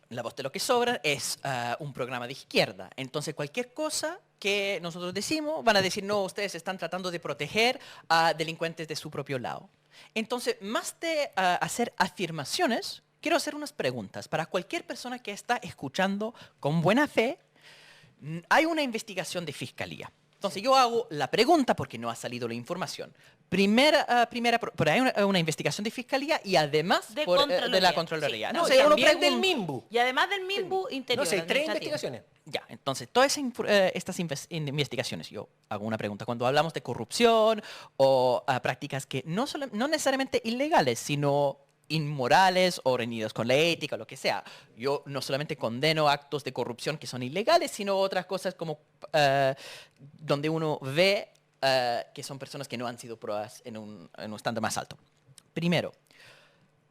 La Voz de lo que sobra es un programa de izquierda. Entonces, cualquier cosa que nosotros decimos, van a decir, no, ustedes están tratando de proteger a delincuentes de su propio lado. Entonces, más de hacer afirmaciones, quiero hacer unas preguntas para cualquier persona que está escuchando con buena fe. Hay una investigación de fiscalía. Entonces yo hago la pregunta porque no ha salido la información. Pero hay una investigación de fiscalía y además de la Contraloría. Sí. No, No, y también del MIMBU. Y además del MIMBU interior. No sé, 3 administrativo. investigaciones. Ya, entonces todas estas investigaciones, yo hago una pregunta. Cuando hablamos de corrupción o prácticas que no necesariamente ilegales, sino inmorales o reñidos con la ética, lo que sea. Yo no solamente condeno actos de corrupción que son ilegales, sino otras cosas como donde uno ve que son personas que no han sido probadas en un estándar más alto. Primero,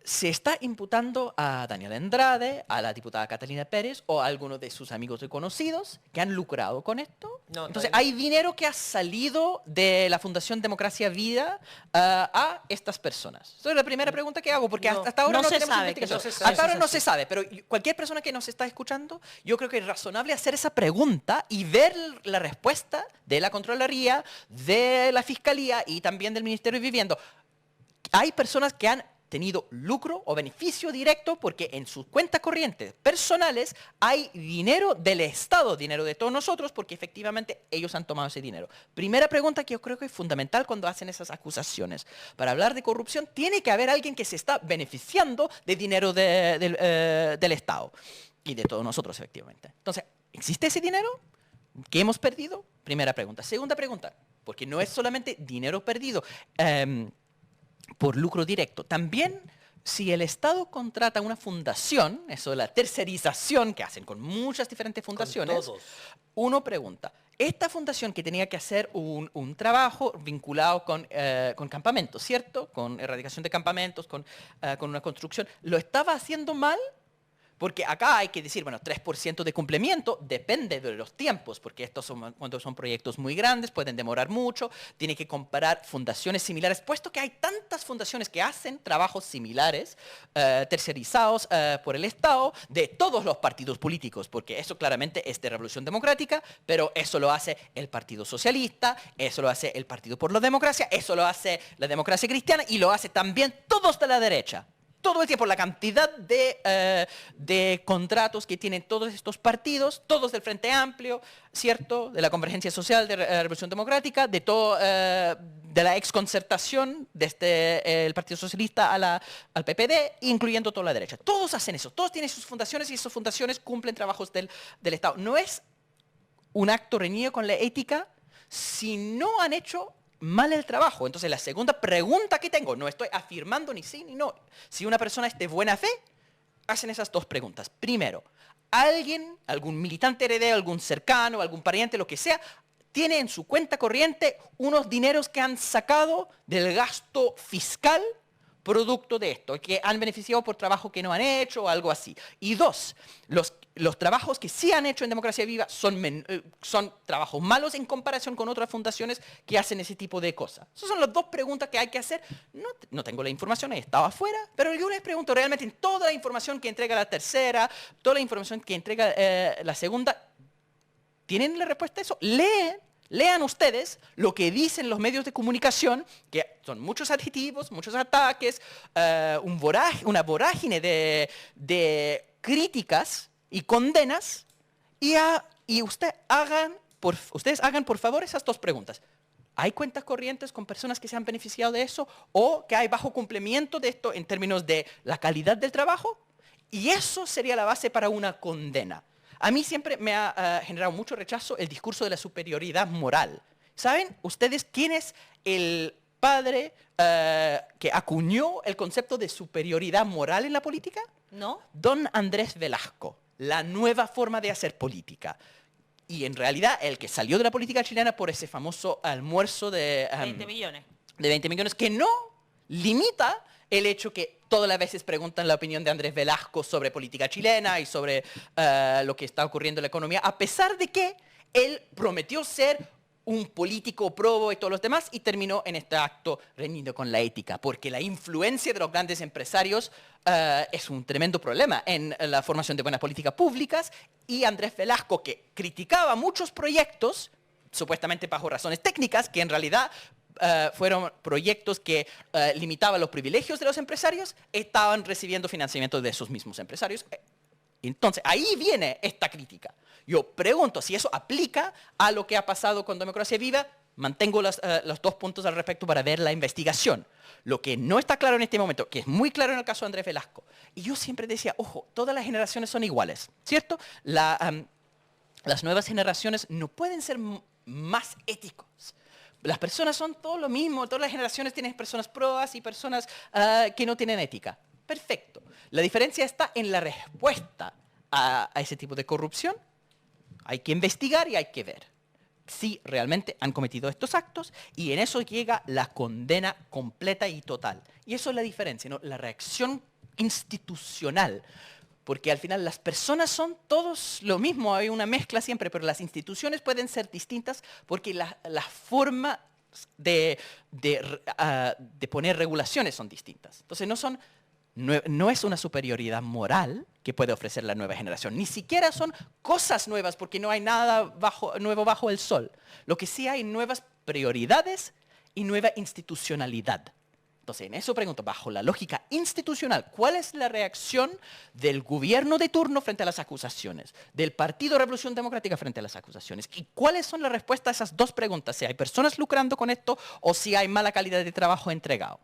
se está imputando a Daniel Andrade, a la diputada Catalina Pérez o a algunos de sus amigos y conocidos que han lucrado con esto. No, Entonces, todavía hay dinero que ha salido de la Fundación Democracia Vida a estas personas. Esa es la primera pregunta que hago, porque No, hasta ahora no no se tenemos sabe, investigación. no se sabe. Hasta ahora Eso no es se así. sabe, pero cualquier persona que nos está escuchando, yo creo que es razonable hacer esa pregunta y ver la respuesta de la Contraloría, de la Fiscalía y también del Ministerio de Vivienda. Hay personas que han tenido lucro o beneficio directo porque en sus cuentas corrientes personales hay dinero del Estado, dinero de todos nosotros, porque efectivamente ellos han tomado ese dinero. Primera pregunta que yo creo que es fundamental cuando hacen esas acusaciones. Para hablar de corrupción tiene que haber alguien que se está beneficiando de dinero del Estado y de todos nosotros, efectivamente. Entonces, ¿existe ese dinero que hemos perdido? Primera pregunta. Segunda pregunta, porque no es solamente dinero perdido por lucro directo. También, si el Estado contrata una fundación, eso de la tercerización que hacen con muchas diferentes fundaciones, todos. uno pregunta, esta fundación que tenía que hacer un trabajo vinculado con campamentos, ¿cierto? Con erradicación de campamentos, con una construcción, ¿lo estaba haciendo mal? Porque acá hay que decir, bueno, 3% de cumplimiento depende de los tiempos, porque cuando son proyectos muy grandes, pueden demorar mucho, tiene que comparar fundaciones similares, puesto que hay tantas fundaciones que hacen trabajos similares, tercerizados por el Estado, de todos los partidos políticos, porque eso claramente es de Revolución Democrática, pero eso lo hace el Partido Socialista, eso lo hace el Partido por la Democracia, eso lo hace la Democracia Cristiana y lo hace también todos de la derecha. Todo el tiempo, la cantidad de contratos que tienen todos estos partidos, todos del Frente Amplio, ¿cierto? De la Convergencia Social, de la Revolución Democrática, de la exconcertación desde el Partido Socialista al PPD, incluyendo toda la derecha. Todos hacen eso, todos tienen sus fundaciones y esas fundaciones cumplen trabajos del Estado. No es un acto reñido con la ética si no han hecho mal el trabajo. Entonces, la segunda pregunta que tengo, no estoy afirmando ni sí ni no. Si una persona es de buena fe, hacen esas dos preguntas. Primero, alguien, algún militante heredero, algún cercano, algún pariente, lo que sea, tiene en su cuenta corriente unos dineros que han sacado del gasto fiscal producto de esto, que han beneficiado por trabajo que no han hecho o algo así. Y dos, los trabajos que sí han hecho en Democracia Viva son trabajos malos en comparación con otras fundaciones que hacen ese tipo de cosas. Esas son las dos preguntas que hay que hacer. No tengo la información, he estado afuera, pero yo les pregunto realmente en toda la información que entrega la tercera, toda la información que entrega la segunda, ¿tienen la respuesta a eso? Lean ustedes lo que dicen los medios de comunicación, que son muchos adjetivos, muchos ataques, una vorágine de críticas y condenas, y ustedes hagan por favor esas dos preguntas. ¿Hay cuentas corrientes con personas que se han beneficiado de eso o que hay bajo cumplimiento de esto en términos de la calidad del trabajo? Y eso sería la base para una condena. A mí siempre me ha generado mucho rechazo el discurso de la superioridad moral. ¿Saben ustedes quién es el padre que acuñó el concepto de superioridad moral en la política? ¿No? Don Andrés Velasco, la nueva forma de hacer política. Y en realidad el que salió de la política chilena por ese famoso almuerzo de 20 millones. de 20 millones, que no limita el hecho que todas las veces preguntan la opinión de Andrés Velasco sobre política chilena y sobre lo que está ocurriendo en la economía, a pesar de que él prometió ser un político probo y todos los demás, y terminó en este acto reñido con la ética, porque la influencia de los grandes empresarios es un tremendo problema en la formación de buenas políticas públicas, y Andrés Velasco, que criticaba muchos proyectos, supuestamente bajo razones técnicas, que en realidad fueron proyectos que limitaban los privilegios de los empresarios, estaban recibiendo financiamiento de esos mismos empresarios. Entonces, ahí viene esta crítica. Yo pregunto si eso aplica a lo que ha pasado con Democracia Viva. Mantengo los 2 puntos al respecto para ver la investigación. Lo que no está claro en este momento, que es muy claro en el caso de Andrés Velasco, y yo siempre decía, ojo, todas las generaciones son iguales, ¿cierto? Las nuevas generaciones no pueden ser más éticos. Las personas son todo lo mismo, todas las generaciones tienen personas probas y personas que no tienen ética. Perfecto. La diferencia está en la respuesta a ese tipo de corrupción. Hay que investigar y hay que ver si realmente han cometido estos actos, y en eso llega la condena completa y total. Y eso es la diferencia, ¿no? La reacción institucional. Porque al final las personas son todos lo mismo, hay una mezcla siempre, pero las instituciones pueden ser distintas porque la forma de poner regulaciones son distintas. Entonces no es una superioridad moral que puede ofrecer la nueva generación. Ni siquiera son cosas nuevas porque no hay nada nuevo bajo el sol. Lo que sí hay nuevas prioridades y nueva institucionalidad. Entonces, en eso pregunto, bajo la lógica institucional, ¿cuál es la reacción del gobierno de turno frente a las acusaciones? Del Partido Revolución Democrática frente a las acusaciones. ¿Y cuáles son las respuestas a esas 2 preguntas? Si hay personas lucrando con esto o si hay mala calidad de trabajo entregado.